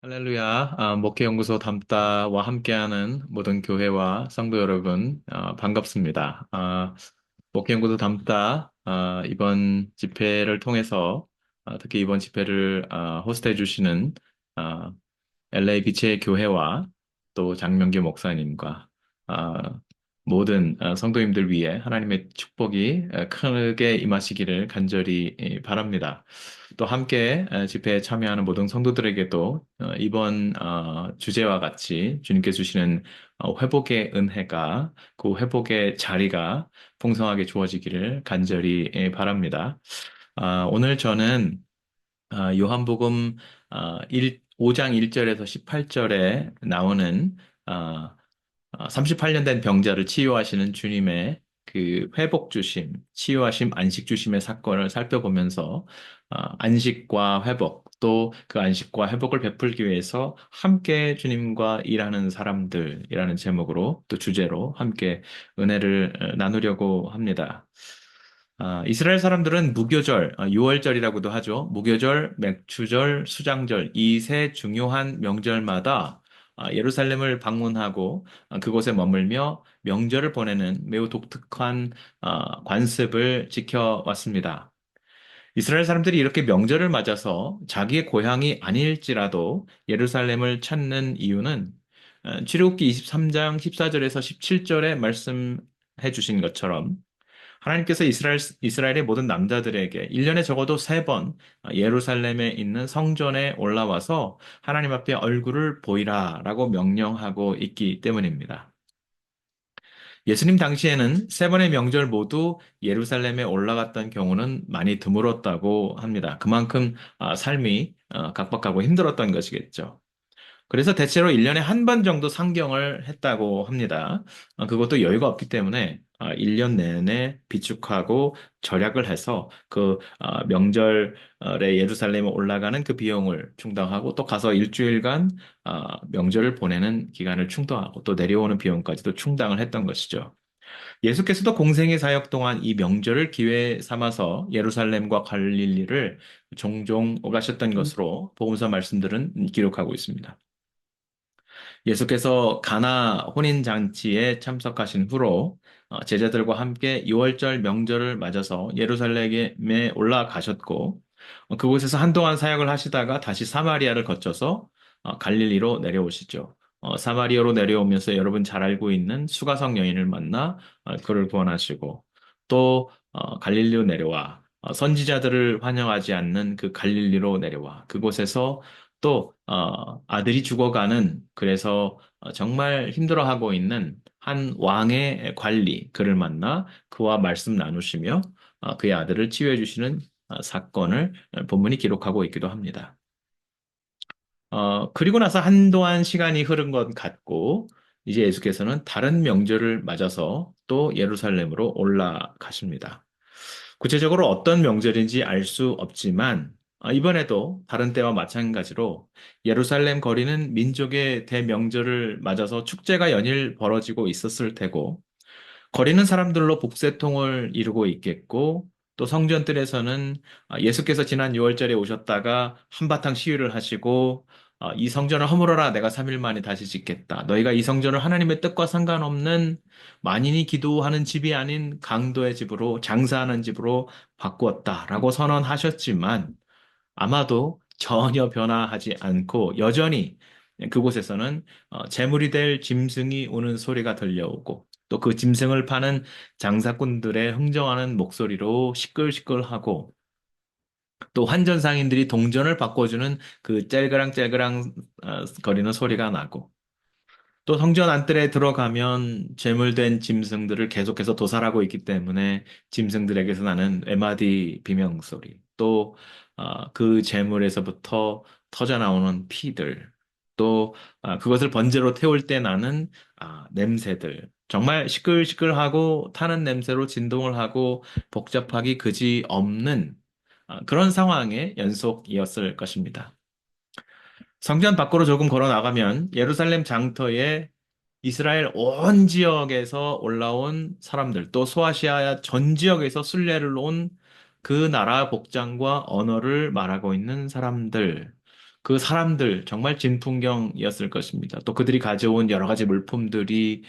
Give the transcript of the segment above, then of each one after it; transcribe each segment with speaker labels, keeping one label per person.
Speaker 1: 할렐루야, 목회연구소 담다와 함께하는 모든 교회와 성도 여러분, 반갑습니다. 목회연구소 담다, 이번 집회를 통해서, 특히 이번 집회를 호스트해 주시는 LA 비치의 교회와 또 장명기 목사님과 아, 모든 성도님들 위해 하나님의 축복이 크게 임하시기를 간절히 바랍니다. 또 함께 집회에 참여하는 모든 성도들에게도 이번 주제와 같이 주님께 주시는 회복의 은혜가 그 회복의 자리가 풍성하게 주어지기를 간절히 바랍니다. 오늘 저는 요한복음 5장 1절에서 18절에 나오는 아, 38년 된 병자를 치유하시는 주님의 그 회복 주심, 치유하심, 안식 주심의 사건을 살펴보면서 안식과 회복, 또 그 안식과 회복을 베풀기 위해서 함께 주님과 일하는 사람들이라는 제목으로 또 주제로 함께 은혜를 나누려고 합니다. 이스라엘 사람들은 무교절, 유월절이라고도 하죠. 무교절, 맥추절, 수장절, 이 세 중요한 명절마다 예루살렘을 방문하고 그곳에 머물며 명절을 보내는 매우 독특한 관습을 지켜왔습니다. 이스라엘 사람들이 이렇게 명절을 맞아서 자기의 고향이 아닐지라도 예루살렘을 찾는 이유는 출애굽기 23장 14절에서 17절에 말씀해 주신 것처럼 하나님께서 이스라엘의 모든 남자들에게 1년에 적어도 3번 예루살렘에 있는 성전에 올라와서 하나님 앞에 얼굴을 보이라 라고 명령하고 있기 때문입니다. 예수님 당시에는 3번의 명절 모두 예루살렘에 올라갔던 경우는 많이 드물었다고 합니다. 그만큼 삶이 각박하고 힘들었던 것이겠죠. 그래서 대체로 1년에 한 번 정도 상경을 했다고 합니다. 그것도 여유가 없기 때문에 1년 내내 비축하고 절약을 해서 그 명절에 예루살렘에 올라가는 그 비용을 충당하고 또 가서 일주일간 명절을 보내는 기간을 충당하고 또 내려오는 비용까지도 충당을 했던 것이죠. 예수께서도 공생의 사역 동안 이 명절을 기회 삼아서 예루살렘과 갈릴리를 종종 오가셨던 것으로 복음서 말씀들은 기록하고 있습니다. 예수께서 가나 혼인 잔치에 참석하신 후로 제자들과 함께 유월절 명절을 맞아서 예루살렘에 올라가셨고 그곳에서 한동안 사역을 하시다가 다시 사마리아를 거쳐서 갈릴리로 내려오시죠. 사마리아로 내려오면서 여러분 잘 알고 있는 수가성 여인을 만나 그를 구원하시고 또 갈릴리로 내려와 선지자들을 환영하지 않는 그 갈릴리로 내려와 그곳에서 또 아들이 죽어가는 그래서 정말 힘들어하고 있는 한 왕의 관리 그를 만나 그와 말씀 나누시며 그의 아들을 치유해 주시는 사건을 본문이 기록하고 있기도 합니다. 그리고 나서 한동안 시간이 흐른 것 같고 이제 예수께서는 다른 명절을 맞아서 또 예루살렘으로 올라가십니다. 구체적으로 어떤 명절인지 알 수 없지만 이번에도 다른 때와 마찬가지로 예루살렘 거리는 민족의 대명절을 맞아서 축제가 연일 벌어지고 있었을 테고 거리는 사람들로 복새통을 이루고 있겠고 또 성전들에서는 예수께서 지난 6월절에 오셨다가 한바탕 시위를 하시고 이 성전을 허물어라 내가 3일 만에 다시 짓겠다. 너희가 이 성전을 하나님의 뜻과 상관없는 만인이 기도하는 집이 아닌 강도의 집으로 장사하는 집으로 바꾸었다라고 선언하셨지만 아마도 전혀 변화하지 않고 여전히 그곳에서는 재물이 될 짐승이 우는 소리가 들려오고 또 그 짐승을 파는 장사꾼들의 흥정하는 목소리로 시끌시끌하고 또 환전상인들이 동전을 바꿔주는 그 짤그랑짤그랑 거리는 소리가 나고 또 성전 안뜰에 들어가면 재물된 짐승들을 계속해서 도살하고 있기 때문에 짐승들에게서 나는 외마디 비명소리, 또 그 재물에서부터 터져 나오는 피들, 또 그것을 번제로 태울 때 나는 냄새들, 정말 시끌시끌하고 타는 냄새로 진동을 하고 복잡하기 그지 없는 그런 상황의 연속이었을 것입니다. 성전 밖으로 조금 걸어 나가면 예루살렘 장터에 이스라엘 온 지역에서 올라온 사람들, 또 소아시아 전 지역에서 순례를 온 그 나라 복장과 언어를 말하고 있는 사람들, 그 사람들 정말 진풍경이었을 것입니다. 또 그들이 가져온 여러 가지 물품들이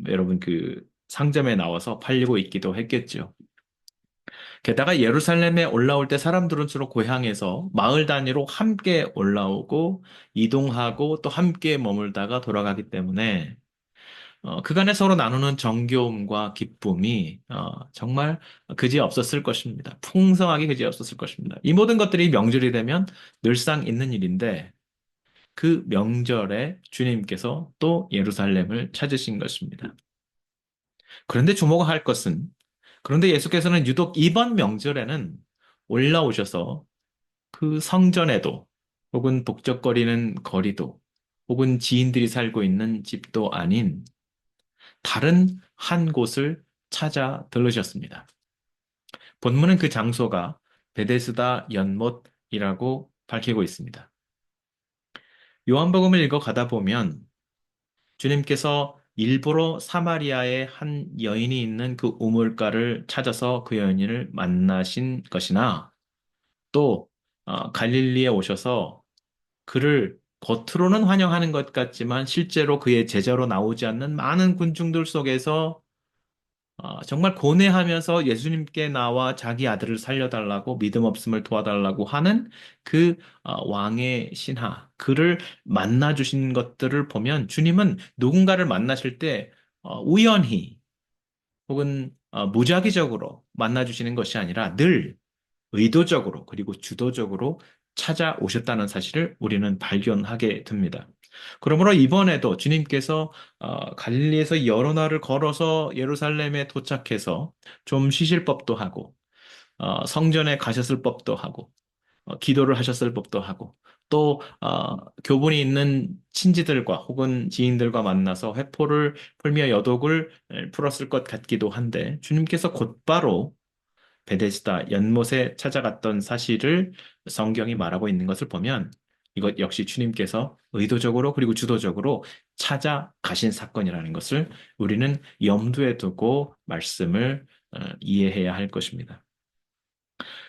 Speaker 1: 여러분 그 상점에 나와서 팔리고 있기도 했겠죠. 게다가 예루살렘에 올라올 때 사람들은 주로 고향에서 마을 단위로 함께 올라오고 이동하고 또 함께 머물다가 돌아가기 때문에 그간에 서로 나누는 정겨움과 기쁨이 정말 그지 없었을 것입니다. 풍성하게 그지 없었을 것입니다. 이 모든 것들이 명절이 되면 늘상 있는 일인데 그 명절에 주님께서 또 예루살렘을 찾으신 것입니다. 그런데 주목할 것은 그런데 예수께서는 유독 이번 명절에는 올라오셔서 그 성전에도 혹은 북적거리는 거리도 혹은 지인들이 살고 있는 집도 아닌 다른 한 곳을 찾아 들르셨습니다. 본문은 그 장소가 베데스다 연못이라고 밝히고 있습니다. 요한복음을 읽어 가다 보면 주님께서 일부러 사마리아의 한 여인이 있는 그 우물가를 찾아서 그 여인을 만나신 것이나 또 갈릴리에 오셔서 그를 겉으로는 환영하는 것 같지만 실제로 그의 제자로 나오지 않는 많은 군중들 속에서 정말 고뇌하면서 예수님께 나와 자기 아들을 살려달라고 믿음 없음을 도와달라고 하는 그 왕의 신하, 그를 만나 주신 것들을 보면 주님은 누군가를 만나실 때 우연히 혹은 무작위적으로 만나 주시는 것이 아니라 늘 의도적으로 그리고 주도적으로 찾아오셨다는 사실을 우리는 발견하게 됩니다. 그러므로 이번에도 주님께서 갈릴리에서 여러 날을 걸어서 예루살렘에 도착해서 좀 쉬실 법도 하고 성전에 가셨을 법도 하고 기도를 하셨을 법도 하고 또 교분이 있는 친지들과 혹은 지인들과 만나서 회포를 풀며 여독을 풀었을 것 같기도 한데 주님께서 곧바로 베데스다 연못에 찾아갔던 사실을 성경이 말하고 있는 것을 보면 이것 역시 주님께서 의도적으로 그리고 주도적으로 찾아가신 사건이라는 것을 우리는 염두에 두고 말씀을 이해해야 할 것입니다.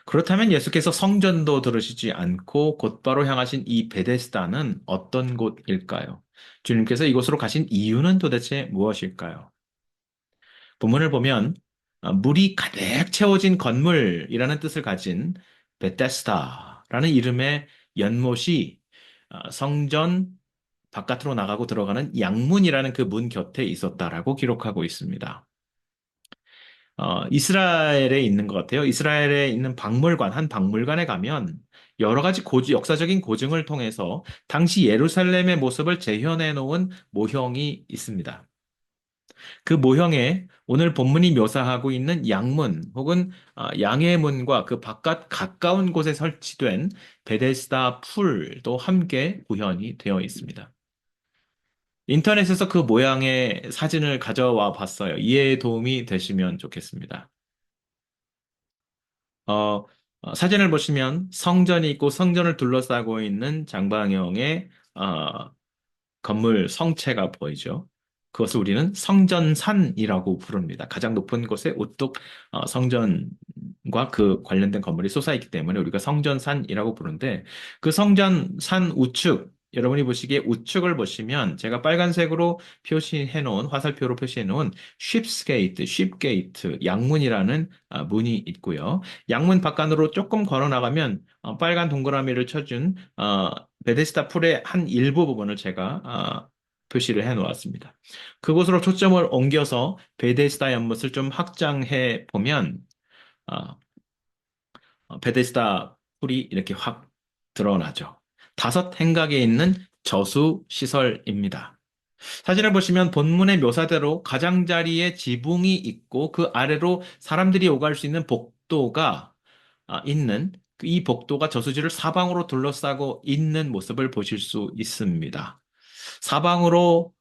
Speaker 1: 그렇다면 예수께서 성전도 들으시지 않고 곧바로 향하신 이 베데스다는 어떤 곳일까요? 주님께서 이곳으로 가신 이유는 도대체 무엇일까요? 본문을 보면 물이 가득 채워진 건물이라는 뜻을 가진 베데스다라는 이름의 연못이 성전 바깥으로 나가고 들어가는 양문이라는 그 문 곁에 있었다라고 기록하고 있습니다. 이스라엘에 있는 것 같아요. 이스라엘에 있는 박물관, 한 박물관에 가면 여러 가지 역사적인 고증을 통해서 당시 예루살렘의 모습을 재현해 놓은 모형이 있습니다. 그 모형에 오늘 본문이 묘사하고 있는 양문 혹은 양의 문과 그 바깥 가까운 곳에 설치된 베데스다 풀도 함께 구현이 되어 있습니다. 인터넷에서 그 모양의 사진을 가져와 봤어요. 이해에 도움이 되시면 좋겠습니다. 어, 사진을 보시면 성전이 있고 성전을 둘러싸고 있는 장방형의 건물 성체가 보이죠. 그것을 우리는 성전산이라고 부릅니다. 가장 높은 곳에 우뚝 성전과 그 관련된 건물이 솟아있기 때문에 우리가 성전산이라고 부르는데 그 성전산 우측, 여러분이 보시기에 우측을 보시면 제가 빨간색으로 표시해 놓은 화살표로 표시해 놓은 쉽스게이트, 쉽게이트, 양문이라는 문이 있고요. 양문 바깥으로 조금 걸어 나가면 빨간 동그라미를 쳐준 베데스다 풀의 한 일부 부분을 제가 표시를 해 놓았습니다. 그곳으로 초점을 옮겨서 베데스다 연못을 좀 확장해 보면 아, 베데스다 풀이 이렇게 확 드러나죠. 다섯 행각에 있는 저수 시설입니다. 사진을 보시면 본문의 묘사대로 가장자리에 지붕이 있고 그 아래로 사람들이 오갈 수 있는 복도가 있는 이 복도가 저수지를 사방으로 둘러싸고 있는 모습을 보실 수 있습니다. 사방으로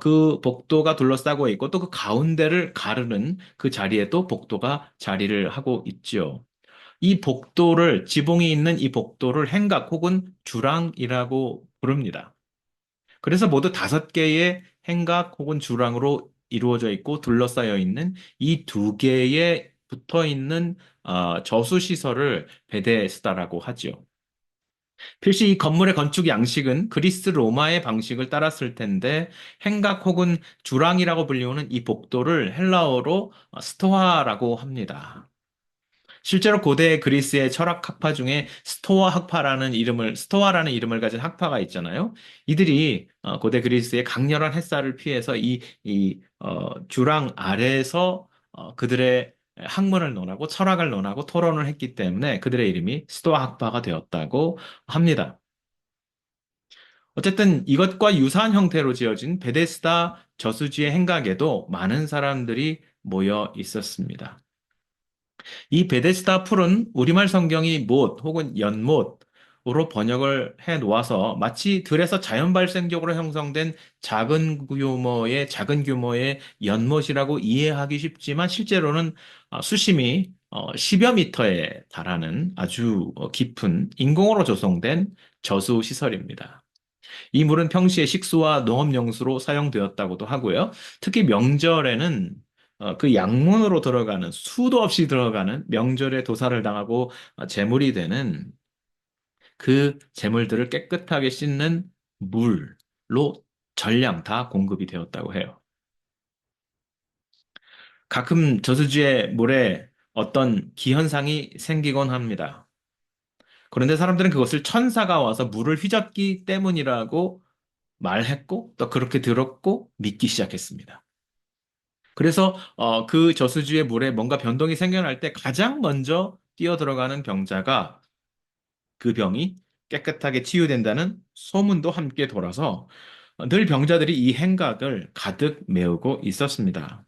Speaker 1: 그 복도가 둘러싸고 있고 또 그 가운데를 가르는 그 자리에도 복도가 자리를 하고 있죠. 이 복도를 지붕이 있는 이 복도를 행각 혹은 주랑이라고 부릅니다. 그래서 모두 다섯 개의 행각 혹은 주랑으로 이루어져 있고 둘러싸여 있는 이 두 개의 붙어 있는 저수 시설을 베데스다라고 하죠. 필시 이 건물의 건축 양식은 그리스 로마의 방식을 따랐을 텐데 행각 혹은 주랑이라고 불리우는 이 복도를 헬라어로 스토아라고 합니다. 실제로 고대 그리스의 철학 학파 중에 스토아라는 이름을 가진 학파가 있잖아요. 이들이 고대 그리스의 강렬한 햇살을 피해서 주랑 아래에서 그들의 학문을 논하고 철학을 논하고 토론을 했기 때문에 그들의 이름이 스토아 학파가 되었다고 합니다. 어쨌든 이것과 유사한 형태로 지어진 베데스다 저수지의 행각에도 많은 사람들이 모여 있었습니다. 이 베데스다 풀은 우리말 성경이 못 혹은 연못으로 번역을 해 놓아서 마치 들에서 자연 발생적으로 형성된 작은 규모의 연못이라고 이해하기 쉽지만 실제로는 수심이 10여 미터에 달하는 아주 깊은 인공으로 조성된 저수 시설입니다. 이 물은 평시에 식수와 농업용수로 사용되었다고도 하고요. 특히 명절에는 그 양문으로 들어가는 수도 없이 들어가는 명절에 도살을 당하고 제물이 되는 그 제물들을 깨끗하게 씻는 물로 전량 다 공급이 되었다고 해요. 가끔 저수지의 물에 어떤 기현상이 생기곤 합니다. 그런데 사람들은 그것을 천사가 와서 물을 휘젓기 때문이라고 말했고 또 그렇게 들었고 믿기 시작했습니다. 그래서 그 저수지의 물에 뭔가 변동이 생겨날 때 가장 먼저 뛰어 들어가는 병자가 그 병이 깨끗하게 치유된다는 소문도 함께 돌아서 늘 병자들이 이 행각을 가득 메우고 있었습니다.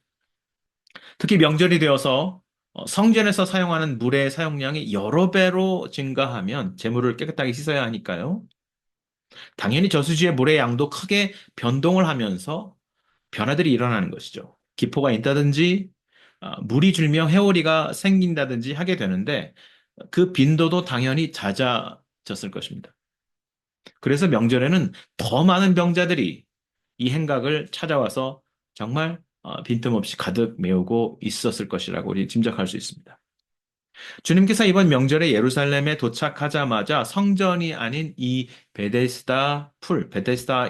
Speaker 1: 특히 명절이 되어서 성전에서 사용하는 물의 사용량이 여러 배로 증가하면 재물을 깨끗하게 씻어야 하니까요. 당연히 저수지의 물의 양도 크게 변동을 하면서 변화들이 일어나는 것이죠. 기포가 있다든지, 물이 줄며 회오리가 생긴다든지 하게 되는데, 그 빈도도 당연히 잦아졌을 것입니다. 그래서 명절에는 더 많은 병자들이 이 행각을 찾아와서 정말 빈틈없이 가득 메우고 있었을 것이라고 우리 짐작할 수 있습니다. 주님께서 이번 명절에 예루살렘에 도착하자마자 성전이 아닌 이 베데스다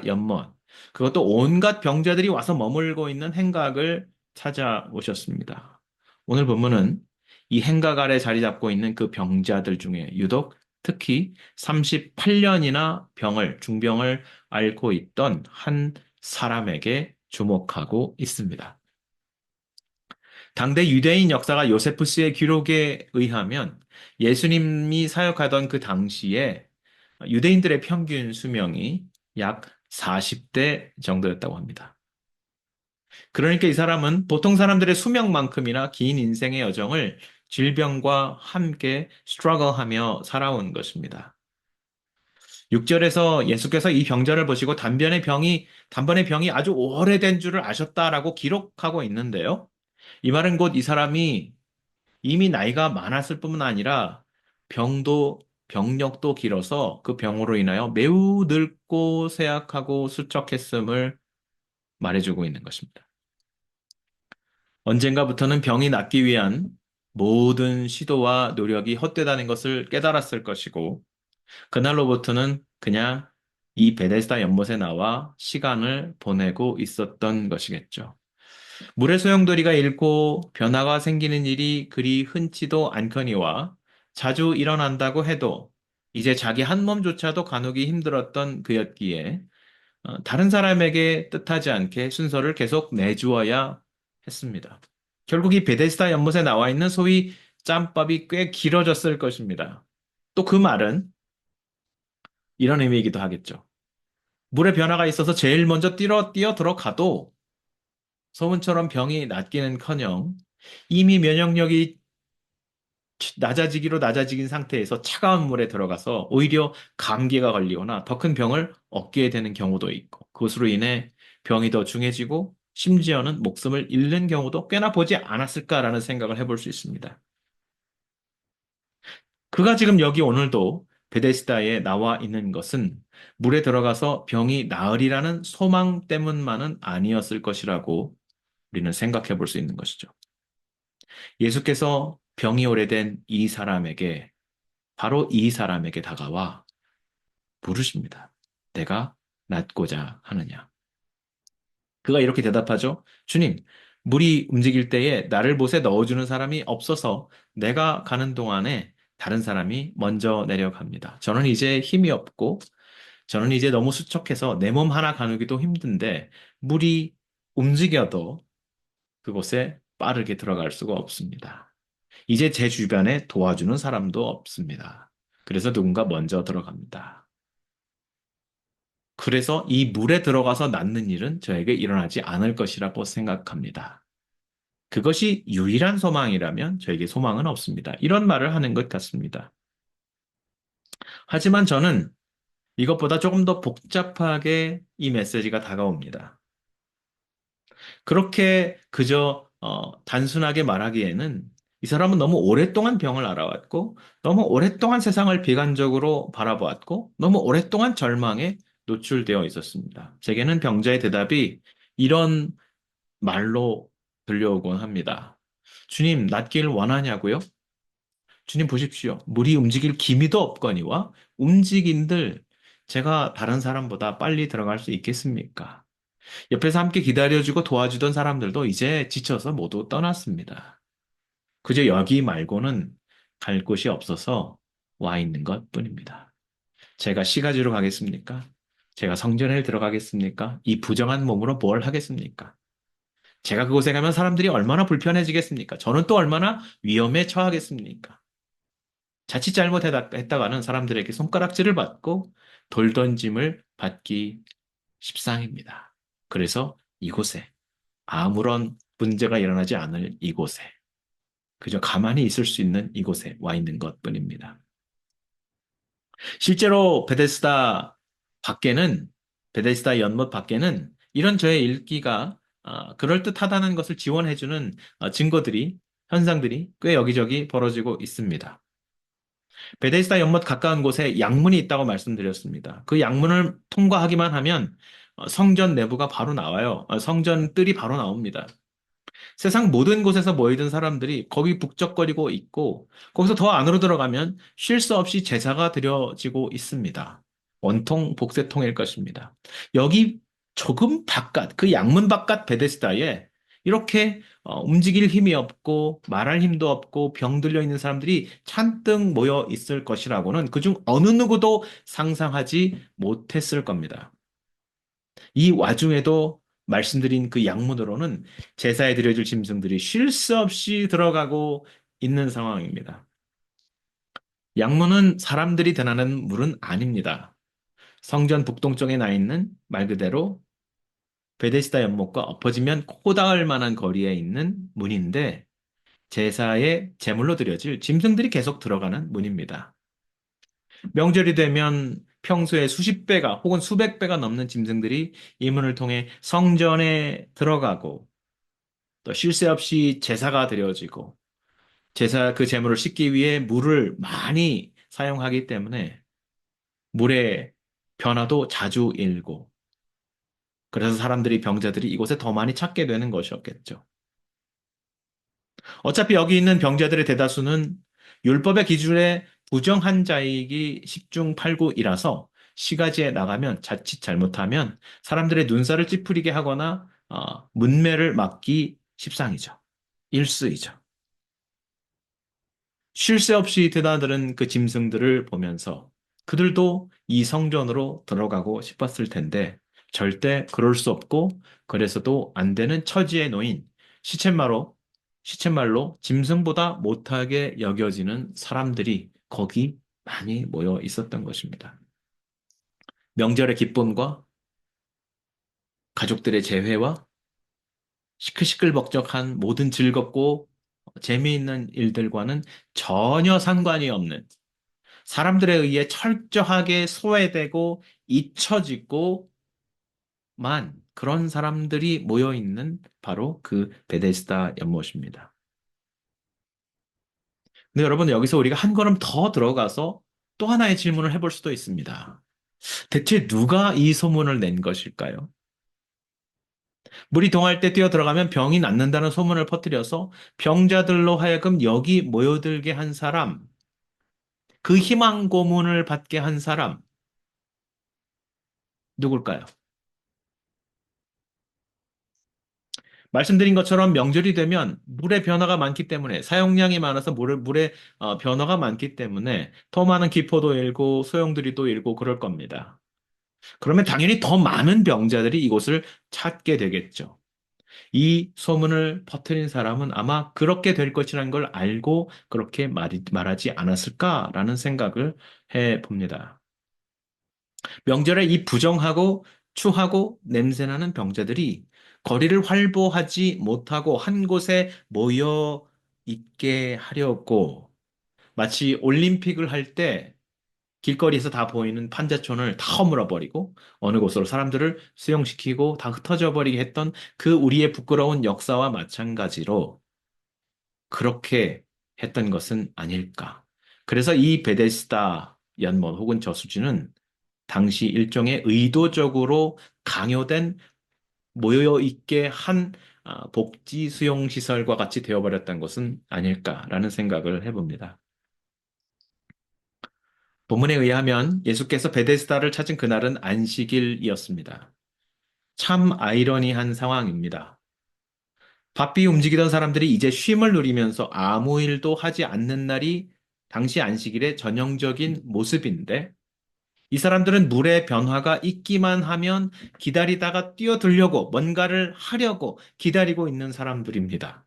Speaker 1: 연못, 그것도 온갖 병자들이 와서 머물고 있는 행각을 찾아오셨습니다. 오늘 본문은 이 행각 아래 자리 잡고 있는 그 병자들 중에 유독 특히 38년이나 중병을 앓고 있던 한 사람에게 주목하고 있습니다. 당대 유대인 역사가 요세푸스의 기록에 의하면 예수님이 사역하던 그 당시에 유대인들의 평균 수명이 약 40대 정도였다고 합니다. 그러니까 이 사람은 보통 사람들의 수명만큼이나 긴 인생의 여정을 질병과 함께 스트러글하며 살아온 것입니다. 6절에서 예수께서 이 병자를 보시고 단번에 병이 아주 오래된 줄을 아셨다라고 기록하고 있는데요. 이 말은 곧 이 사람이 이미 나이가 많았을 뿐만 아니라 병력도 길어서 그 병으로 인하여 매우 늙고 쇠약하고 수척했음을 말해주고 있는 것입니다. 언젠가부터는 병이 낫기 위한 모든 시도와 노력이 헛되다는 것을 깨달았을 것이고, 그날로부터는 그냥 이 베데스다 연못에 나와 시간을 보내고 있었던 것이겠죠. 물의 소용돌이가 잃고 변화가 생기는 일이 그리 흔치도 않거니와 자주 일어난다고 해도 이제 자기 한 몸조차도 가누기 힘들었던 그였기에 다른 사람에게 뜻하지 않게 순서를 계속 내주어야 했습니다. 결국 이 베데스다 연못에 나와 있는 소위 짬밥이 꽤 길어졌을 것입니다. 또 그 말은 이런 의미이기도 하겠죠. 물의 변화가 있어서 제일 먼저 뛰어 들어가도 소문처럼 병이 낫기는커녕 이미 면역력이 낮아지긴 상태에서 차가운 물에 들어가서 오히려 감기가 걸리거나 더 큰 병을 얻게 되는 경우도 있고 그것으로 인해 병이 더 중해지고 심지어는 목숨을 잃는 경우도 꽤나 보지 않았을까라는 생각을 해볼 수 있습니다. 그가 지금 여기 오늘도 베데스다에 나와 있는 것은 물에 들어가서 병이 나으리라는 소망 때문만은 아니었을 것이라고 우리는 생각해 볼 수 있는 것이죠. 예수께서 병이 오래된 바로 이 사람에게 다가와 물으십니다. 내가 낫고자 하느냐? 그가 이렇게 대답하죠. 주님, 물이 움직일 때에 나를 못에 넣어주는 사람이 없어서 내가 가는 동안에 다른 사람이 먼저 내려갑니다. 저는 이제 힘이 없고 저는 이제 너무 수척해서 내 몸 하나 가누기도 힘든데 물이 움직여도 그곳에 빠르게 들어갈 수가 없습니다. 이제 제 주변에 도와주는 사람도 없습니다. 그래서 누군가 먼저 들어갑니다. 그래서 이 물에 들어가서 낫는 일은 저에게 일어나지 않을 것이라고 생각합니다. 그것이 유일한 소망이라면 저에게 소망은 없습니다. 이런 말을 하는 것 같습니다. 하지만 저는 이것보다 조금 더 복잡하게 이 메시지가 다가옵니다. 그렇게 그저 단순하게 말하기에는 이 사람은 너무 오랫동안 병을 앓아왔고, 너무 오랫동안 세상을 비관적으로 바라보았고, 너무 오랫동안 절망에 노출되어 있었습니다. 제게는 병자의 대답이 이런 말로 들려오곤 합니다. 주님, 낫길 원하냐고요? 주님 보십시오. 물이 움직일 기미도 없거니와 움직인들 제가 다른 사람보다 빨리 들어갈 수 있겠습니까? 옆에서 함께 기다려주고 도와주던 사람들도 이제 지쳐서 모두 떠났습니다. 그저 여기 말고는 갈 곳이 없어서 와 있는 것 뿐입니다. 제가 시가지로 가겠습니까? 제가 성전에 들어가겠습니까? 이 부정한 몸으로 뭘 하겠습니까? 제가 그곳에 가면 사람들이 얼마나 불편해지겠습니까? 저는 또 얼마나 위험에 처하겠습니까? 자칫 잘못했다가는 사람들에게 손가락질을 받고 돌 던짐을 받기 십상입니다. 그래서 이곳에 아무런 문제가 일어나지 않을 이곳에 그저 가만히 있을 수 있는 이곳에 와 있는 것뿐입니다. 실제로 베데스다 연못 밖에는 이런 저의 읽기가 그럴듯하다는 것을 지원해주는 현상들이 꽤 여기저기 벌어지고 있습니다. 베데스다 연못 가까운 곳에 양문이 있다고 말씀드렸습니다. 그 양문을 통과하기만 하면 성전 내부가 바로 나와요. 성전 뜰이 바로 나옵니다. 세상 모든 곳에서 모이던 사람들이 거기 북적거리고 있고 거기서 더 안으로 들어가면 쉴 새 없이 제사가 드려지고 있습니다. 원통 복새통일 것입니다. 여기 조금 바깥, 그 양문 바깥 베데스다에 이렇게 움직일 힘이 없고 말할 힘도 없고 병 들려 있는 사람들이 잔뜩 모여 있을 것이라고는 그중 어느 누구도 상상하지 못했을 겁니다. 이 와중에도 말씀드린 그 양문으로는 제사에 드려질 짐승들이 쉴 새 없이 들어가고 있는 상황입니다. 양문은 사람들이 드나는 물은 아닙니다. 성전 북동쪽에 나 있는 말 그대로 베데스다 연못과 엎어지면 코 닿을 만한 거리에 있는 문인데 제사에 제물로 드려질 짐승들이 계속 들어가는 문입니다. 명절이 되면 평소에 수십 배가 혹은 수백 배가 넘는 짐승들이 이 문을 통해 성전에 들어가고 또 쉴 새 없이 제사가 드려지고 그 제물을 씻기 위해 물을 많이 사용하기 때문에 물의 변화도 자주 일고 그래서 병자들이 이곳에 더 많이 찾게 되는 것이었겠죠. 어차피 여기 있는 병자들의 대다수는 율법의 기준에 부정한 자이기 10중 8구이라서 시가지에 나가면 자칫 잘못하면 사람들의 눈살을 찌푸리게 하거나 문매를 맞기 십상이죠. 일수이죠. 쉴 새 없이 드나드는 그 짐승들을 보면서 그들도 이 성전으로 들어가고 싶었을 텐데 절대 그럴 수 없고 그래서도 안 되는 처지에 놓인 시쳇말로 시쳇말로 짐승보다 못하게 여겨지는 사람들이 거기 많이 모여 있었던 것입니다. 명절의 기쁨과 가족들의 재회와 시끌시끌벅적한 모든 즐겁고 재미있는 일들과는 전혀 상관이 없는 사람들에 의해 철저하게 소외되고 잊혀지고만 그런 사람들이 모여 있는 바로 그 베데스다 연못입니다. 근데 여러분 여기서 우리가 한 걸음 더 들어가서 또 하나의 질문을 해볼 수도 있습니다. 대체 누가 이 소문을 낸 것일까요? 물이 동할 때 뛰어 들어가면 병이 낫는다는 소문을 퍼뜨려서 병자들로 하여금 여기 모여들게 한 사람, 그 희망 고문을 받게 한 사람, 누굴까요? 말씀드린 것처럼 명절이 되면 물의 변화가 많기 때문에 사용량이 많아서 물의 변화가 많기 때문에 더 많은 기포도 일고 소용돌이도 또 일고 그럴 겁니다. 그러면 당연히 더 많은 병자들이 이곳을 찾게 되겠죠. 이 소문을 퍼뜨린 사람은 아마 그렇게 될 것이라는 걸 알고 그렇게 말하지 않았을까라는 생각을 해 봅니다. 명절에 이 부정하고 추하고 냄새나는 병자들이 거리를 활보하지 못하고 한 곳에 모여 있게 하려고 마치 올림픽을 할 때 길거리에서 다 보이는 판자촌을 다 허물어 버리고 어느 곳으로 사람들을 수용시키고 다 흩어져 버리게 했던 그 우리의 부끄러운 역사와 마찬가지로 그렇게 했던 것은 아닐까. 그래서 이 베데스다 연못 혹은 저수지는 당시 일종의 의도적으로 강요된 모여 있게 한 복지 수용 시설과 같이 되어버렸던 것은 아닐까라는 생각을 해봅니다. 본문에 의하면 예수께서 베데스다를 찾은 그날은 안식일이었습니다. 참 아이러니한 상황입니다. 바삐 움직이던 사람들이 이제 쉼을 누리면서 아무 일도 하지 않는 날이 당시 안식일의 전형적인 모습인데 이 사람들은 물의 변화가 있기만 하면 기다리다가 뛰어들려고 뭔가를 하려고 기다리고 있는 사람들입니다.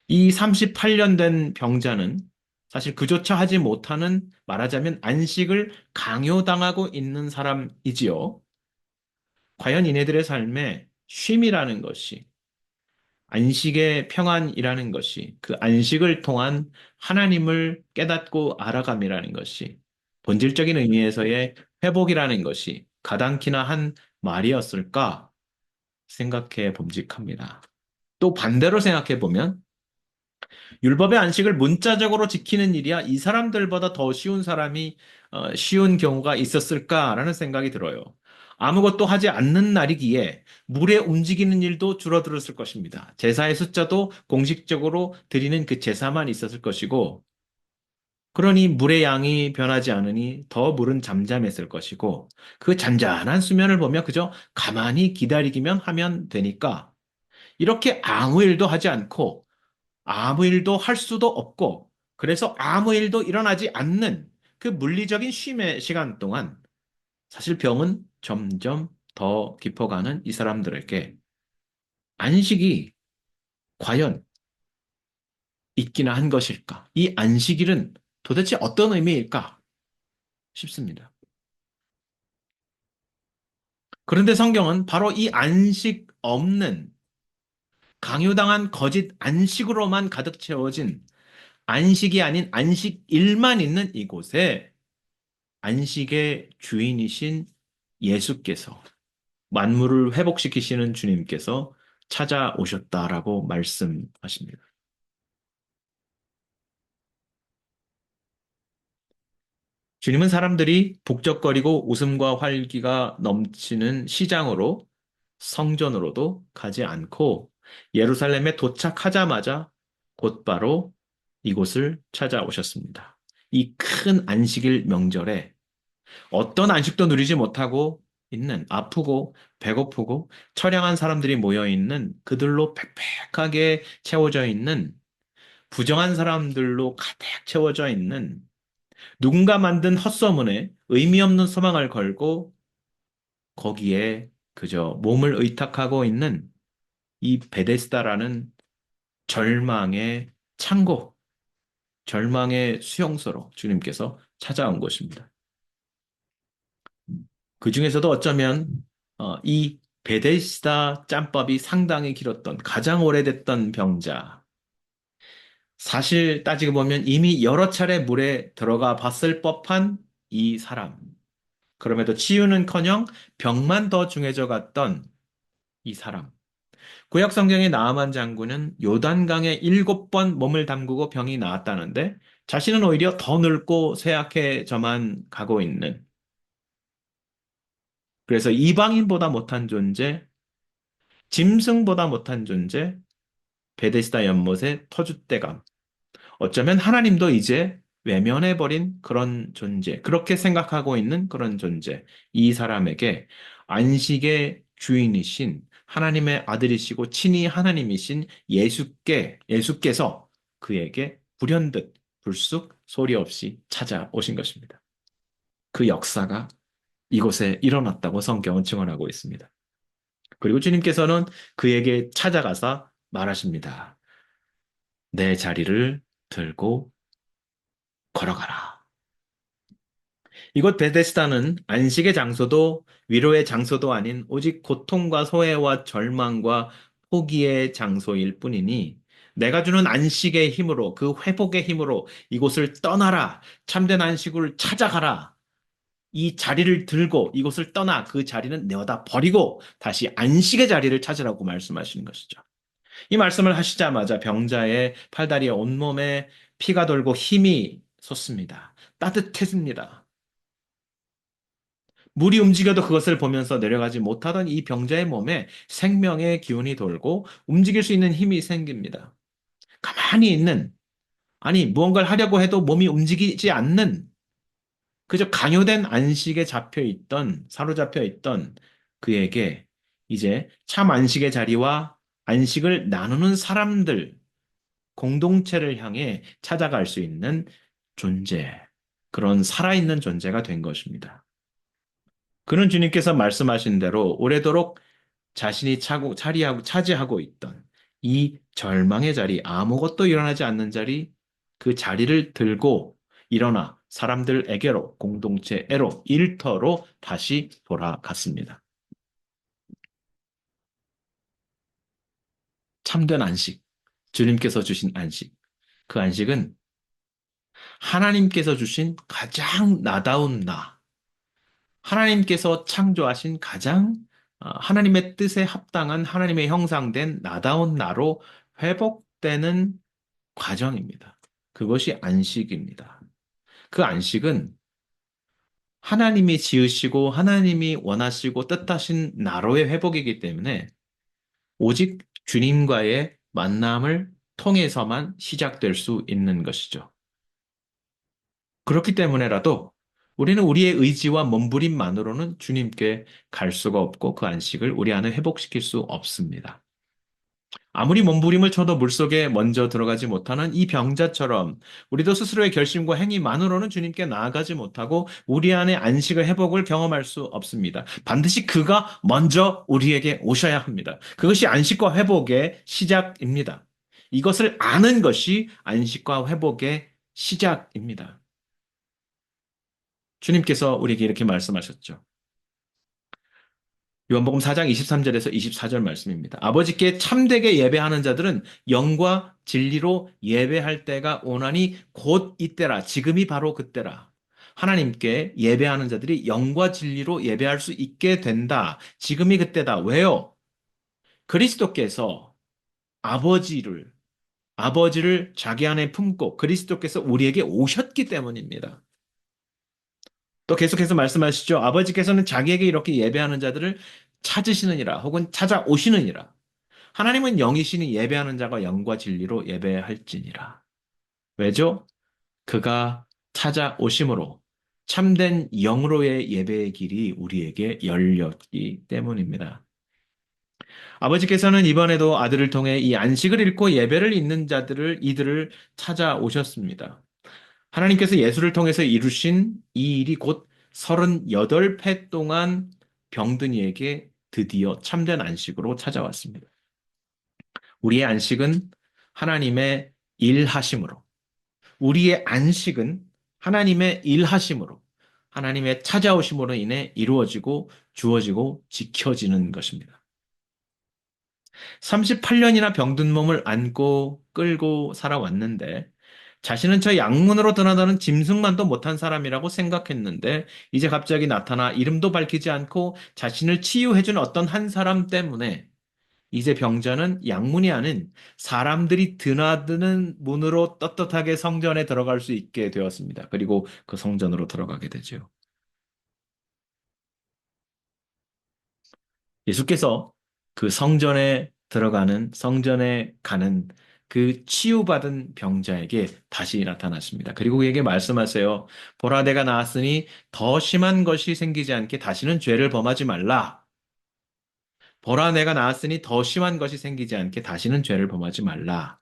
Speaker 1: 이 38년 된 병자는 사실 그조차 하지 못하는 말하자면 안식을 강요당하고 있는 사람이지요. 과연 이네들의 삶에 쉼이라는 것이 안식의 평안이라는 것이 그 안식을 통한 하나님을 깨닫고 알아감이라는 것이 본질적인 의미에서의 회복이라는 것이 가당키나 한 말이었을까 생각해 봄직합니다. 또 반대로 생각해 보면 율법의 안식을 문자적으로 지키는 일이야 이 사람들보다 더 쉬운 사람이 쉬운 경우가 있었을까라는 생각이 들어요. 아무것도 하지 않는 날이기에 물에 움직이는 일도 줄어들었을 것입니다. 제사의 숫자도 공식적으로 드리는 그 제사만 있었을 것이고, 그러니 물의 양이 변하지 않으니 더 물은 잠잠했을 것이고, 그 잔잔한 수면을 보며 그저 가만히 기다리기만 하면 되니까, 이렇게 아무 일도 하지 않고 아무 일도 할 수도 없고, 그래서 아무 일도 일어나지 않는 그 물리적인 쉼의 시간 동안 사실 병은 점점 더 깊어가는 이 사람들에게 안식이 과연 있기나 한 것일까? 이 안식일은 도대체 어떤 의미일까 싶습니다. 그런데 성경은 바로 이 안식 없는 강요당한 거짓 안식으로만 가득 채워진 안식이 아닌 안식일만 있는 이곳에 안식의 주인이신 예수께서 만물을 회복시키시는 주님께서 찾아오셨다라고 말씀하십니다. 주님은 사람들이 북적거리고 웃음과 활기가 넘치는 시장으로 성전으로도 가지 않고 예루살렘에 도착하자마자 곧바로 이곳을 찾아오셨습니다. 이 큰 안식일 명절에 어떤 안식도 누리지 못하고 있는 아프고 배고프고 처량한 사람들이 모여 있는 그들로 빽빽하게 채워져 있는 부정한 사람들로 가득 채워져 있는 누군가 만든 헛소문에 의미 없는 소망을 걸고 거기에 그저 몸을 의탁하고 있는 이 베데스다라는 절망의 창고, 절망의 수용소로 주님께서 찾아온 것입니다. 그 중에서도 어쩌면 이 베데스다 짬밥이 상당히 길었던 가장 오래됐던 병자. 사실 따지고 보면 이미 여러 차례 물에 들어가 봤을 법한 이 사람. 그럼에도 치유는커녕 병만 더 중해져 갔던 이 사람. 구약 성경의 나아만 장군은 요단강에 7번 몸을 담그고 병이 나았다는데 자신은 오히려 더 늙고 쇠약해져만 가고 있는 그래서 이방인보다 못한 존재, 짐승보다 못한 존재, 베데스다 연못의 터줏대감. 어쩌면 하나님도 이제 외면해버린 그런 존재, 그렇게 생각하고 있는 그런 존재, 이 사람에게 안식의 주인이신 하나님의 아들이시고 친히 하나님이신 예수께서 그에게 불현듯 불쑥 소리 없이 찾아오신 것입니다. 그 역사가 이곳에 일어났다고 성경은 증언하고 있습니다. 그리고 주님께서는 그에게 찾아가서 말하십니다. 내 자리를 들고 걸어가라. 이곳 베데스다는 안식의 장소도 위로의 장소도 아닌 오직 고통과 소외와 절망과 포기의 장소일 뿐이니 내가 주는 안식의 힘으로 그 회복의 힘으로 이곳을 떠나라. 참된 안식을 찾아가라. 이 자리를 들고 이곳을 떠나 그 자리는 내어다 버리고 다시 안식의 자리를 찾으라고 말씀하시는 것이죠. 이 말씀을 하시자마자 병자의 팔다리에 온몸에 피가 돌고 힘이 솟습니다. 따뜻해집니다. 물이 움직여도 그것을 보면서 내려가지 못하던 이 병자의 몸에 생명의 기운이 돌고 움직일 수 있는 힘이 생깁니다. 가만히 있는, 아니, 무언가를 하려고 해도 몸이 움직이지 않는, 그저 강요된 안식에 사로잡혀 있던 그에게 이제 참 안식의 자리와 안식을 나누는 사람들, 공동체를 향해 찾아갈 수 있는 존재, 그런 살아있는 존재가 된 것입니다. 그는 주님께서 말씀하신 대로 오래도록 자신이 차지하고 있던 이 절망의 자리, 아무것도 일어나지 않는 자리, 그 자리를 들고 일어나 사람들에게로, 공동체에로, 일터로 다시 돌아갔습니다. 참된 안식, 주님께서 주신 안식. 그 안식은 하나님께서 주신 가장 나다운 나, 하나님께서 창조하신 가장 하나님의 뜻에 합당한 하나님의 형상된 나다운 나로 회복되는 과정입니다. 그것이 안식입니다. 그 안식은 하나님이 지으시고 하나님이 원하시고 뜻하신 나로의 회복이기 때문에 오직 주님과의 만남을 통해서만 시작될 수 있는 것이죠. 그렇기 때문에라도 우리는 우리의 의지와 몸부림만으로는 주님께 갈 수가 없고 그 안식을 우리 안에 회복시킬 수 없습니다. 아무리 몸부림을 쳐도 물속에 먼저 들어가지 못하는 이 병자처럼 우리도 스스로의 결심과 행위만으로는 주님께 나아가지 못하고 우리 안에 안식의 회복을 경험할 수 없습니다. 반드시 그가 먼저 우리에게 오셔야 합니다. 그것이 안식과 회복의 시작입니다. 이것을 아는 것이 안식과 회복의 시작입니다. 주님께서 우리에게 이렇게 말씀하셨죠. 요한복음 4장 23절에서 24절 말씀입니다. 아버지께 참되게 예배하는 자들은 영과 진리로 예배할 때가 오나니 곧 이때라. 지금이 바로 그때라. 하나님께 예배하는 자들이 영과 진리로 예배할 수 있게 된다. 지금이 그때다. 왜요? 그리스도께서 아버지를 자기 안에 품고 그리스도께서 우리에게 오셨기 때문입니다. 또 계속해서 말씀하시죠. 아버지께서는 자기에게 이렇게 예배하는 자들을 찾으시느니라 혹은 찾아오시느니라. 하나님은 영이시니 예배하는 자가 영과 진리로 예배할지니라. 왜죠? 그가 찾아오심으로 참된 영으로의 예배의 길이 우리에게 열렸기 때문입니다. 아버지께서는 이번에도 아들을 통해 이 안식을 잃고 예배를 잇는 이들을 찾아오셨습니다. 하나님께서 예수를 통해서 이루신 이 일이 곧 38회 동안 병든이에게 드디어 참된 안식으로 찾아왔습니다. 우리의 안식은 하나님의 일하심으로, 우리의 안식은 하나님의 일하심으로, 하나님의 찾아오심으로 인해 이루어지고 주어지고 지켜지는 것입니다. 38년이나 병든 몸을 안고 끌고 살아왔는데 자신은 저 양문으로 드나드는 짐승만도 못한 사람이라고 생각했는데 이제 갑자기 나타나 이름도 밝히지 않고 자신을 치유해준 어떤 한 사람 때문에 이제 병자는 양문이 아닌 사람들이 드나드는 문으로 떳떳하게 성전에 들어갈 수 있게 되었습니다. 그리고 그 성전으로 들어가게 되죠. 예수께서 그 성전에 가는 그 치유받은 병자에게 다시 나타났습니다. 그리고 그에게 말씀하세요. 보라, 내가 나았으니 더 심한 것이 생기지 않게 다시는 죄를 범하지 말라. 보라, 내가 나았으니 더 심한 것이 생기지 않게 다시는 죄를 범하지 말라.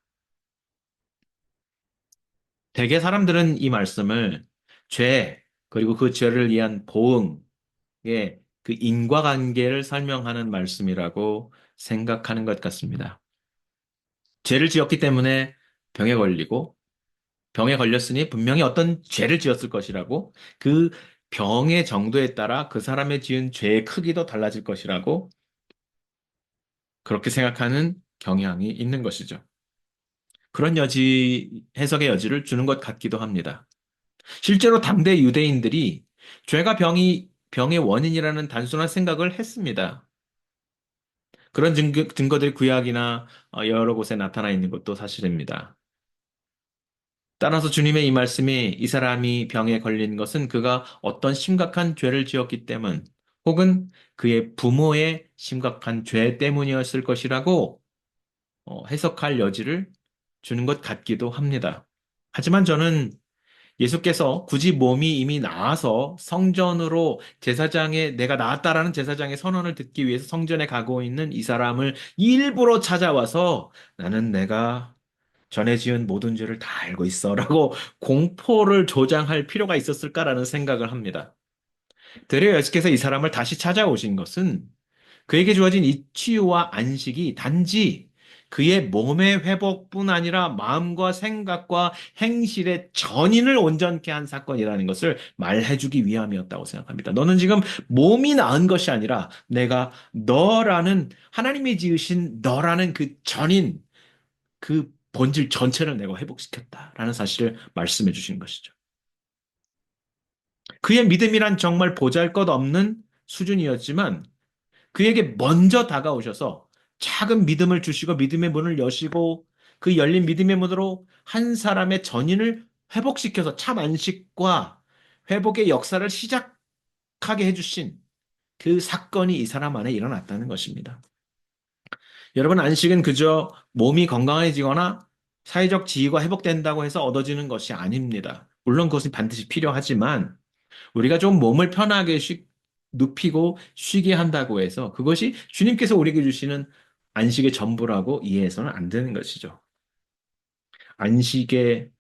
Speaker 1: 대개 사람들은 이 말씀을 죄, 그리고 그 죄를 위한 보응의 그 인과관계를 설명하는 말씀이라고 생각하는 것 같습니다. 죄를 지었기 때문에 병에 걸리고, 병에 걸렸으니 분명히 어떤 죄를 지었을 것이라고, 그 병의 정도에 따라 그 사람의 지은 죄의 크기도 달라질 것이라고 그렇게 생각하는 경향이 있는 것이죠. 그런 해석의 여지를 주는 것 같기도 합니다. 실제로 당대 유대인들이 죄가 병의 원인이라는 단순한 생각을 했습니다. 그런 증거들이 구약이나 여러 곳에 나타나 있는 것도 사실입니다. 따라서 주님의 이 말씀이 이 사람이 병에 걸린 것은 그가 어떤 심각한 죄를 지었기 때문, 혹은 그의 부모의 심각한 죄 때문이었을 것이라고 해석할 여지를 주는 것 같기도 합니다. 하지만 저는 예수께서 굳이 몸이 이미 나아서 성전으로 제사장의 내가 나았다라는 제사장의 선언을 듣기 위해서 성전에 가고 있는 이 사람을 일부러 찾아와서 나는 내가 전에 지은 모든 죄를 다 알고 있어라고 공포를 조장할 필요가 있었을까라는 생각을 합니다. 되려 예수께서 이 사람을 다시 찾아오신 것은 그에게 주어진 이 치유와 안식이 단지 그의 몸의 회복뿐 아니라 마음과 생각과 행실의 전인을 온전케 한 사건이라는 것을 말해주기 위함이었다고 생각합니다. 너는 지금 몸이 나은 것이 아니라 내가 너라는 하나님이 지으신 너라는 그 전인, 그 본질 전체를 내가 회복시켰다라는 사실을 말씀해 주신 것이죠. 그의 믿음이란 정말 보잘것없는 수준이었지만 그에게 먼저 다가오셔서 작은 믿음을 주시고 믿음의 문을 여시고 그 열린 믿음의 문으로 한 사람의 전인을 회복시켜서 참 안식과 회복의 역사를 시작하게 해주신 그 사건이 이 사람 안에 일어났다는 것입니다. 여러분, 안식은 그저 몸이 건강해지거나 사회적 지위가 회복된다고 해서 얻어지는 것이 아닙니다. 물론 그것이 반드시 필요하지만 우리가 좀 몸을 편하게 눕히고 쉬게 한다고 해서 그것이 주님께서 우리에게 주시는 안식의 전부라고 이해해서는 안 되는 것이죠. 안식의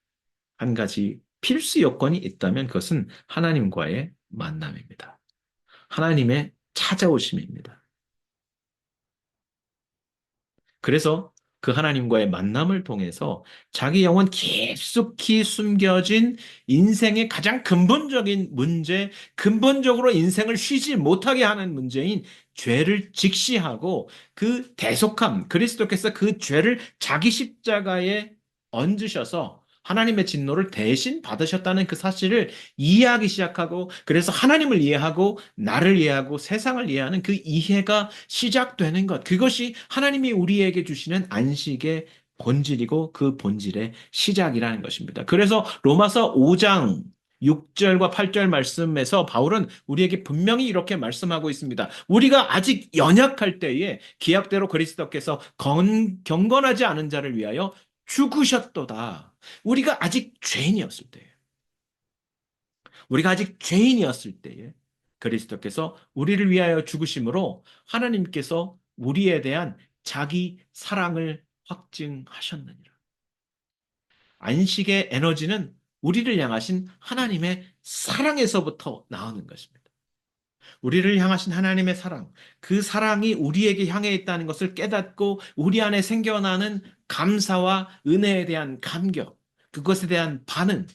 Speaker 1: 한 가지 필수 요건이 있다면 그것은 하나님과의 만남입니다. 하나님의 찾아오심입니다. 그래서 그 하나님과의 만남을 통해서 자기 영혼 깊숙이 숨겨진 인생의 가장 근본적인 문제, 근본적으로 인생을 쉬지 못하게 하는 문제인 죄를 직시하고 그 대속함, 그리스도께서 그 죄를 자기 십자가에 얹으셔서 하나님의 진노를 대신 받으셨다는 그 사실을 이해하기 시작하고 그래서 하나님을 이해하고 나를 이해하고 세상을 이해하는 그 이해가 시작되는 것. 그것이 하나님이 우리에게 주시는 안식의 본질이고 그 본질의 시작이라는 것입니다. 그래서 로마서 5장 6절과 8절 말씀에서 바울은 우리에게 분명히 이렇게 말씀하고 있습니다. 우리가 아직 연약할 때에 기약대로 그리스도께서 경건하지 않은 자를 위하여 죽으셨도다. 우리가 아직 죄인이었을 때에. 우리가 아직 죄인이었을 때에 그리스도께서 우리를 위하여 죽으심으로 하나님께서 우리에 대한 자기 사랑을 확증하셨느니라. 안식의 에너지는 우리를 향하신 하나님의 사랑에서부터 나오는 것입니다. 우리를 향하신 하나님의 사랑, 그 사랑이 우리에게 향해 있다는 것을 깨닫고 우리 안에 생겨나는 감사와 은혜에 대한 감격, 그것에 대한 반응,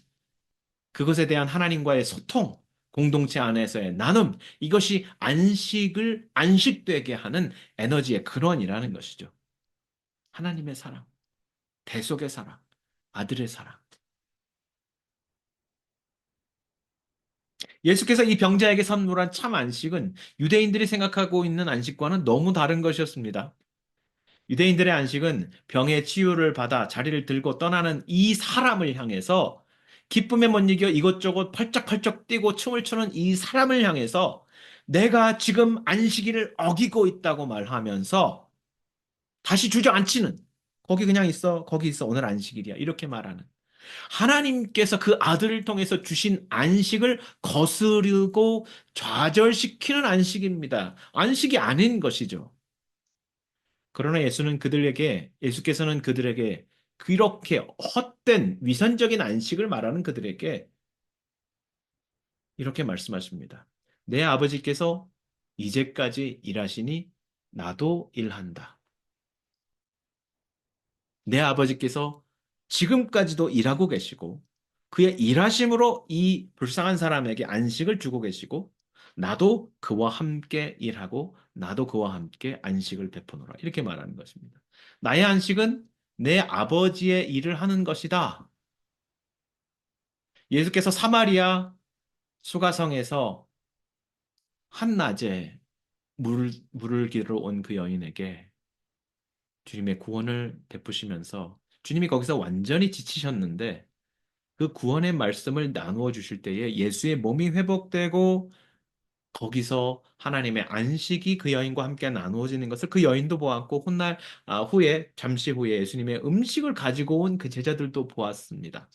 Speaker 1: 그것에 대한 하나님과의 소통, 공동체 안에서의 나눔, 이것이 안식되게 하는 에너지의 근원이라는 것이죠. 하나님의 사랑, 대속의 사랑, 아들의 사랑. 예수께서 이 병자에게 선물한 참 안식은 유대인들이 생각하고 있는 안식과는 너무 다른 것이었습니다. 유대인들의 안식은 병의 치유를 받아 자리를 들고 떠나는 이 사람을 향해서 기쁨에 못 이겨 이것저것 펄쩍펄쩍 뛰고 춤을 추는 이 사람을 향해서 내가 지금 안식일을 어기고 있다고 말하면서 다시 주저앉히는 거기 그냥 있어. 거기 있어. 오늘 안식일이야. 이렇게 말하는. 하나님께서 그 아들을 통해서 주신 안식을 거스르고 좌절시키는 안식입니다. 안식이 아닌 것이죠. 그러나 예수께서는 그들에게 그렇게 헛된 위선적인 안식을 말하는 그들에게 이렇게 말씀하십니다. 내 아버지께서 이제까지 일하시니 나도 일한다. 내 아버지께서 지금까지도 일하고 계시고 그의 일하심으로 이 불쌍한 사람에게 안식을 주고 계시고 나도 그와 함께 일하고 나도 그와 함께 안식을 베푸노라. 이렇게 말하는 것입니다. 나의 안식은 내 아버지의 일을 하는 것이다. 예수께서 사마리아 수가성에서 한낮에 물을 기르러 온 그 여인에게 주님의 구원을 베푸시면서 주님이 거기서 완전히 지치셨는데 그 구원의 말씀을 나누어 주실 때에 예수의 몸이 회복되고 거기서 하나님의 안식이 그 여인과 함께 나누어지는 것을 그 여인도 보았고 훗날 후에 잠시 후에 예수님의 음식을 가지고 온 그 제자들도 보았습니다.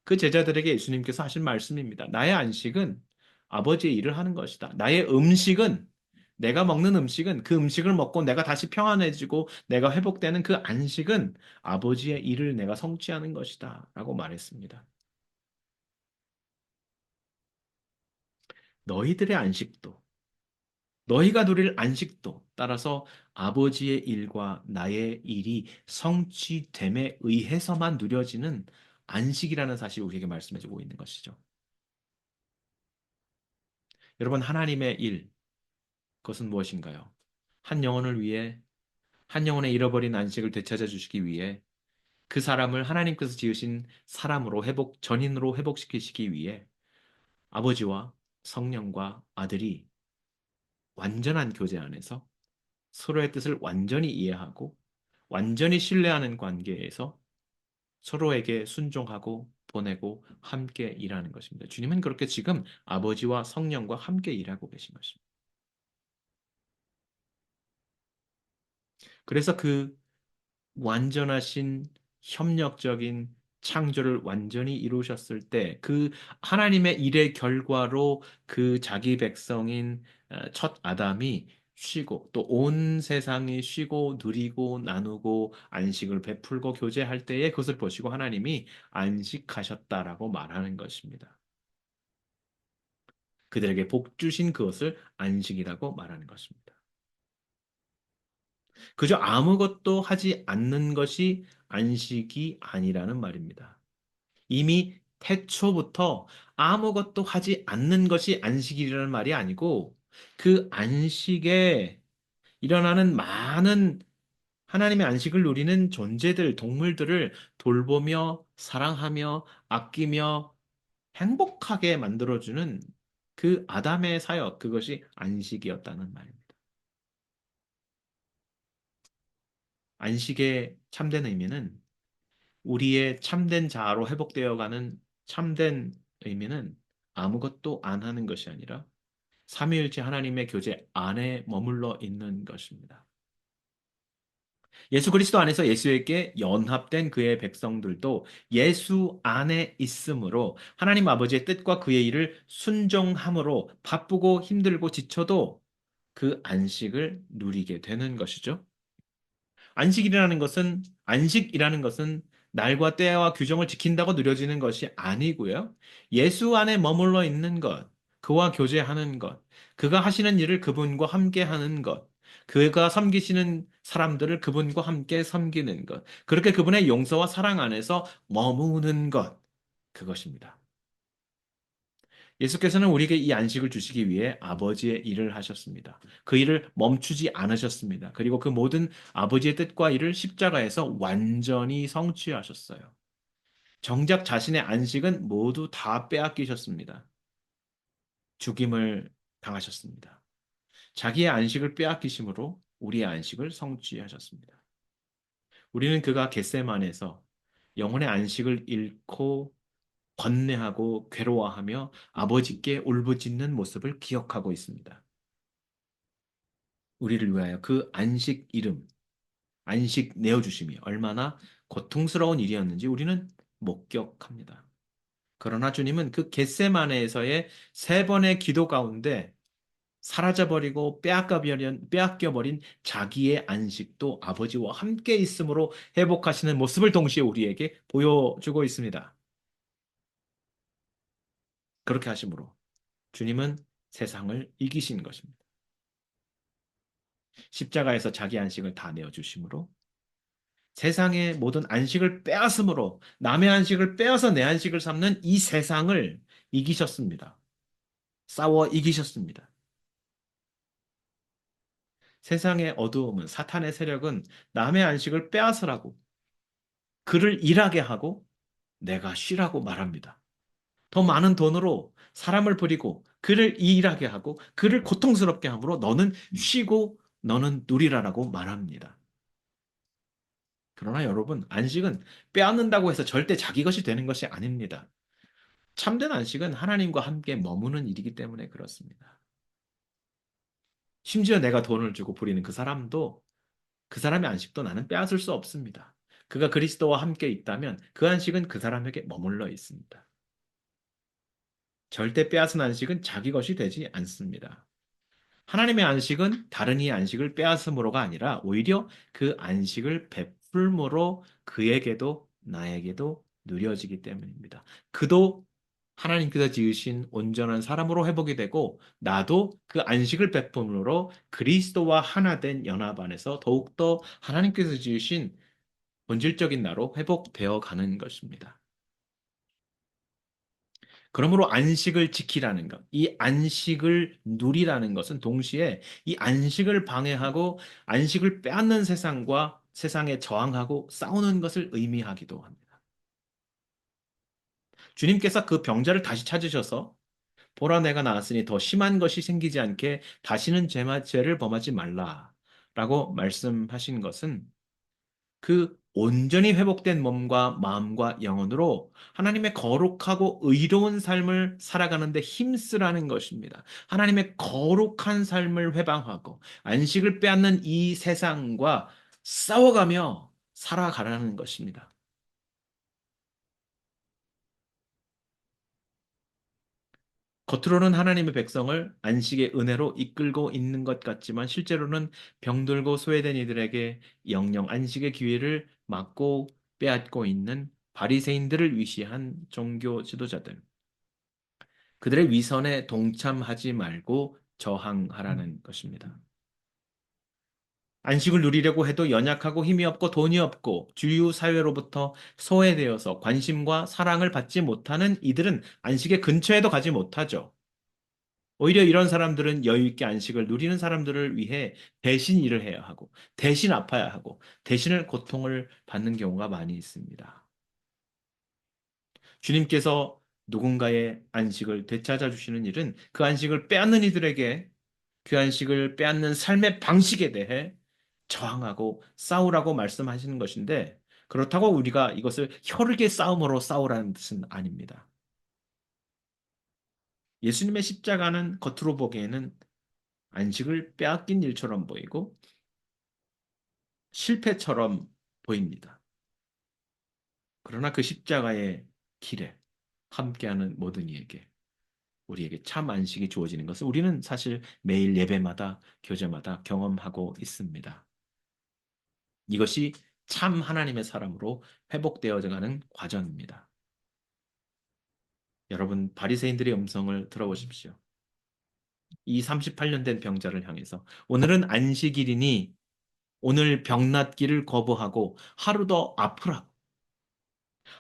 Speaker 1: 그 제자들에게 예수님께서 하신 말씀입니다. 나의 안식은 아버지의 일을 하는 것이다. 나의 음식은 내가 먹는 음식은 그 음식을 먹고 내가 다시 평안해지고 내가 회복되는 그 안식은 아버지의 일을 내가 성취하는 것이다. 라고 말했습니다. 너희들의 안식도, 너희가 누릴 안식도 따라서 아버지의 일과 나의 일이 성취됨에 의해서만 누려지는 안식이라는 사실을 우리에게 말씀해주고 있는 것이죠. 여러분, 하나님의 일, 그것은 무엇인가요? 한 영혼을 위해, 한 영혼의 잃어버린 안식을 되찾아 주시기 위해 그 사람을 하나님께서 지으신 사람으로 전인으로 회복시키시기 위해 아버지와 성령과 아들이 완전한 교제 안에서 서로의 뜻을 완전히 이해하고 완전히 신뢰하는 관계에서 서로에게 순종하고 보내고 함께 일하는 것입니다. 주님은 그렇게 지금 아버지와 성령과 함께 일하고 계신 것입니다. 그래서 그 완전하신 협력적인 창조를 완전히 이루셨을 때 그 하나님의 일의 결과로 그 자기 백성인 첫 아담이 쉬고 또 온 세상이 쉬고 누리고 나누고 안식을 베풀고 교제할 때에 그것을 보시고 하나님이 안식하셨다라고 말하는 것입니다. 그들에게 복 주신 그것을 안식이라고 말하는 것입니다. 그저 아무것도 하지 않는 것이 안식이 아니라는 말입니다. 이미 태초부터 아무것도 하지 않는 것이 안식이라는 말이 아니고 그 안식에 일어나는 많은 하나님의 안식을 누리는 존재들, 동물들을 돌보며 사랑하며 아끼며 행복하게 만들어주는 그 아담의 사역, 그것이 안식이었다는 말입니다. 안식의 참된 의미는 우리의 참된 자아로 회복되어 가는 참된 의미는 아무것도 안 하는 것이 아니라 삼위일체 하나님의 교제 안에 머물러 있는 것입니다. 예수 그리스도 안에서 예수에게 연합된 그의 백성들도 예수 안에 있으므로 하나님 아버지의 뜻과 그의 일을 순종함으로 바쁘고 힘들고 지쳐도 그 안식을 누리게 되는 것이죠. 안식이라는 것은 날과 때와 규정을 지킨다고 누려지는 것이 아니고요. 예수 안에 머물러 있는 것, 그와 교제하는 것, 그가 하시는 일을 그분과 함께 하는 것, 그가 섬기시는 사람들을 그분과 함께 섬기는 것, 그렇게 그분의 용서와 사랑 안에서 머무는 것, 그것입니다. 예수께서는 우리에게 이 안식을 주시기 위해 아버지의 일을 하셨습니다. 그 일을 멈추지 않으셨습니다. 그리고 그 모든 아버지의 뜻과 일을 십자가에서 완전히 성취하셨어요. 정작 자신의 안식은 모두 다 빼앗기셨습니다. 죽임을 당하셨습니다. 자기의 안식을 빼앗기심으로 우리의 안식을 성취하셨습니다. 우리는 그가 겟세만에서 영혼의 안식을 잃고 번뇌하고 괴로워하며 아버지께 울부짖는 모습을 기억하고 있습니다. 우리를 위하여 그 안식 이름, 안식 내어주심이 얼마나 고통스러운 일이었는지 우리는 목격합니다. 그러나 주님은 그 겟세마네에서의 세 번의 기도 가운데 사라져버리고 빼앗겨버린 자기의 안식도 아버지와 함께 있음으로 회복하시는 모습을 동시에 우리에게 보여주고 있습니다. 그렇게 하심으로 주님은 세상을 이기신 것입니다. 십자가에서 자기 안식을 다 내어주심으로 세상의 모든 안식을 빼앗음으로 남의 안식을 빼앗아 내 안식을 삼는 이 세상을 이기셨습니다. 싸워 이기셨습니다. 세상의 어두움은 사탄의 세력은 남의 안식을 빼앗으라고 그를 일하게 하고 내가 쉬라고 말합니다. 더 많은 돈으로 사람을 부리고 그를 일하게 하고 그를 고통스럽게 함으로 너는 쉬고 너는 누리라라고 말합니다. 그러나 여러분, 안식은 빼앗는다고 해서 절대 자기 것이 되는 것이 아닙니다. 참된 안식은 하나님과 함께 머무는 일이기 때문에 그렇습니다. 심지어 내가 돈을 주고 부리는 그 사람도 그 사람의 안식도 나는 빼앗을 수 없습니다. 그가 그리스도와 함께 있다면 그 안식은 그 사람에게 머물러 있습니다. 절대 빼앗은 안식은 자기 것이 되지 않습니다. 하나님의 안식은 다른 이의 안식을 빼앗음으로가 아니라 오히려 그 안식을 베풀므로 그에게도 나에게도 누려지기 때문입니다. 그도 하나님께서 지으신 온전한 사람으로 회복이 되고 나도 그 안식을 베품으로 그리스도와 하나 된 연합 안에서 더욱더 하나님께서 지으신 본질적인 나로 회복되어 가는 것입니다. 그러므로 안식을 지키라는 것, 이 안식을 누리라는 것은 동시에 이 안식을 방해하고 안식을 빼앗는 세상과 세상에 저항하고 싸우는 것을 의미하기도 합니다. 주님께서 그 병자를 다시 찾으셔서 보라 내가 나았으니 더 심한 것이 생기지 않게 다시는 죄를 범하지 말라라고 말씀하신 것은 그 온전히 회복된 몸과 마음과 영혼으로 하나님의 거룩하고 의로운 삶을 살아가는데 힘쓰라는 것입니다. 하나님의 거룩한 삶을 회방하고 안식을 빼앗는 이 세상과 싸워가며 살아가라는 것입니다. 겉으로는 하나님의 백성을 안식의 은혜로 이끌고 있는 것 같지만 실제로는 병들고 소외된 이들에게 영영 안식의 기회를 막고 빼앗고 있는 바리새인들을 위시한 종교 지도자들. 그들의 위선에 동참하지 말고 저항하라는 것입니다. 안식을 누리려고 해도 연약하고 힘이 없고 돈이 없고 주류 사회로부터 소외되어서 관심과 사랑을 받지 못하는 이들은 안식의 근처에도 가지 못하죠. 오히려 이런 사람들은 여유 있게 안식을 누리는 사람들을 위해 대신 일을 해야 하고, 대신 아파야 하고, 대신을 고통을 받는 경우가 많이 있습니다. 주님께서 누군가의 안식을 되찾아 주시는 일은 그 안식을 빼앗는 이들에게 그 안식을 빼앗는 삶의 방식에 대해 저항하고 싸우라고 말씀하시는 것인데, 그렇다고 우리가 이것을 혈육의 싸움으로 싸우라는 뜻은 아닙니다. 예수님의 십자가는 겉으로 보기에는 안식을 빼앗긴 일처럼 보이고 실패처럼 보입니다. 그러나 그 십자가의 길에 함께하는 모든 이에게 우리에게 참 안식이 주어지는 것을 우리는 사실 매일 예배마다 교제마다 경험하고 있습니다. 이것이 참 하나님의 사람으로 회복되어져 가는 과정입니다. 여러분 바리새인들의 음성을 들어보십시오. 이 38년 된 병자를 향해서 오늘은 안식일이니 오늘 병낫기를 거부하고 하루 더 아프라고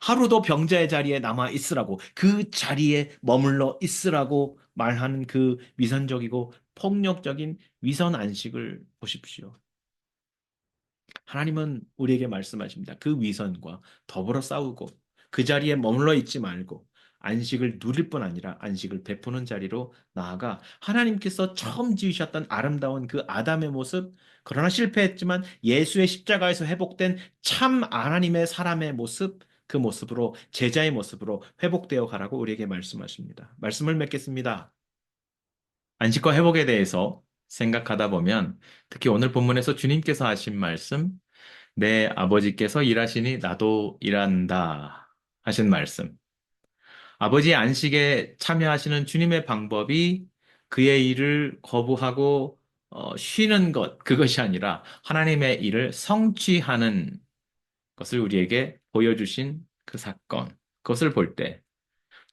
Speaker 1: 하루 더 병자의 자리에 남아 있으라고 그 자리에 머물러 있으라고 말하는 그 위선적이고 폭력적인 위선 안식을 보십시오. 하나님은 우리에게 말씀하십니다. 그 위선과 더불어 싸우고 그 자리에 머물러 있지 말고 안식을 누릴 뿐 아니라 안식을 베푸는 자리로 나아가 하나님께서 처음 지으셨던 아름다운 그 아담의 모습, 그러나 실패했지만 예수의 십자가에서 회복된 참 하나님의 사람의 모습, 그 모습으로 제자의 모습으로 회복되어 가라고 우리에게 말씀하십니다. 말씀을 맺겠습니다. 안식과 회복에 대해서 생각하다 보면 특히 오늘 본문에서 주님께서 하신 말씀, 내 아버지께서 일하시니 나도 일한다 하신 말씀. 아버지의 안식에 참여하시는 주님의 방법이 그의 일을 거부하고 쉬는 것, 그것이 아니라 하나님의 일을 성취하는 것을 우리에게 보여주신 그 사건, 그것을 볼 때,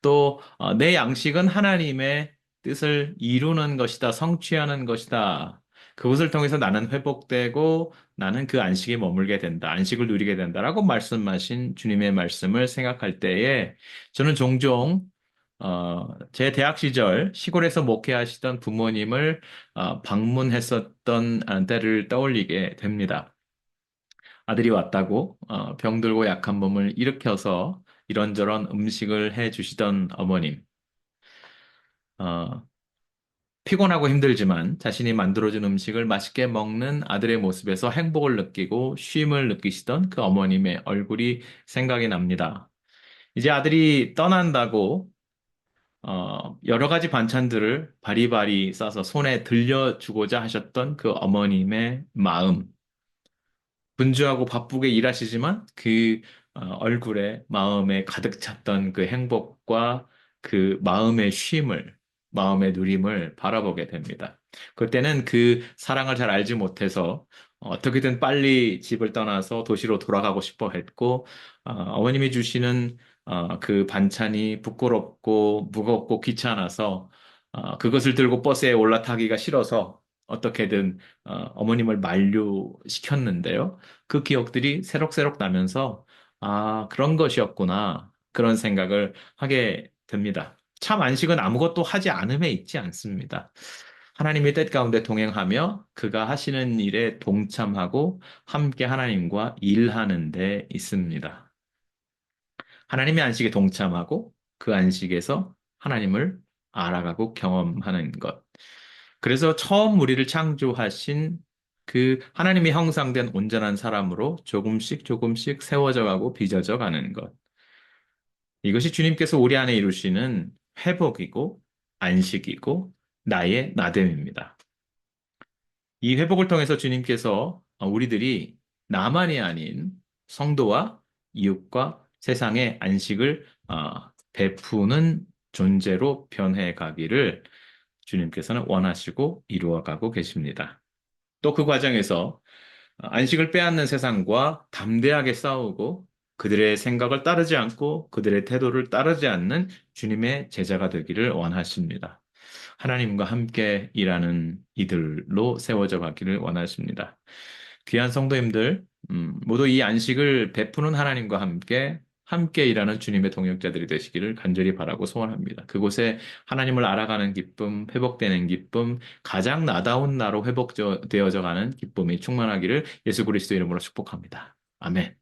Speaker 1: 또 내 양식은 하나님의 뜻을 이루는 것이다, 성취하는 것이다. 그것을 통해서 나는 회복되고 나는 그 안식에 머물게 된다, 안식을 누리게 된다라고 말씀하신 주님의 말씀을 생각할 때에 저는 종종 제 대학 시절 시골에서 목회하시던 부모님을 방문했었던 때를 떠올리게 됩니다. 아들이 왔다고 병들고 약한 몸을 일으켜서 이런저런 음식을 해 주시던 어머님. 어, 피곤하고 힘들지만 자신이 만들어준 음식을 맛있게 먹는 아들의 모습에서 행복을 느끼고 쉼을 느끼시던 그 어머님의 얼굴이 생각이 납니다. 이제 아들이 떠난다고 여러 가지 반찬들을 바리바리 싸서 손에 들려주고자 하셨던 그 어머님의 마음. 분주하고 바쁘게 일하시지만 그 얼굴에 마음에 가득 찼던 그 행복과 그 마음의 쉼을, 마음의 누림을 바라보게 됩니다. 그때는 그 사랑을 잘 알지 못해서 어떻게든 빨리 집을 떠나서 도시로 돌아가고 싶어 했고, 어머님이 주시는 그 반찬이 부끄럽고 무겁고 귀찮아서 그것을 들고 버스에 올라타기가 싫어서 어떻게든 어머님을 만류시켰는데요. 그 기억들이 새록새록 나면서, 아, 그런 것이었구나. 그런 생각을 하게 됩니다. 참 안식은 아무것도 하지 않음에 있지 않습니다. 하나님의 뜻 가운데 동행하며 그가 하시는 일에 동참하고 함께 하나님과 일하는 데 있습니다. 하나님의 안식에 동참하고 그 안식에서 하나님을 알아가고 경험하는 것. 그래서 처음 우리를 창조하신 그 하나님이 형상된 온전한 사람으로 조금씩 조금씩 세워져 가고 빚어져 가는 것. 이것이 주님께서 우리 안에 이루시는 회복이고 안식이고 나의 나됨입니다. 이 회복을 통해서 주님께서 우리들이 나만이 아닌 성도와 이웃과 세상의 안식을 베푸는 존재로 변해 가기를 주님께서는 원하시고 이루어가고 계십니다. 또 그 과정에서 안식을 빼앗는 세상과 담대하게 싸우고 그들의 생각을 따르지 않고 그들의 태도를 따르지 않는 주님의 제자가 되기를 원하십니다. 하나님과 함께 일하는 이들로 세워져 가기를 원하십니다. 귀한 성도님들, 모두 이 안식을 베푸는 하나님과 함께 일하는 주님의 동역자들이 되시기를 간절히 바라고 소원합니다. 그곳에 하나님을 알아가는 기쁨, 회복되는 기쁨, 가장 나다운 나로 회복되어져 가는 기쁨이 충만하기를 예수 그리스도 이름으로 축복합니다. 아멘.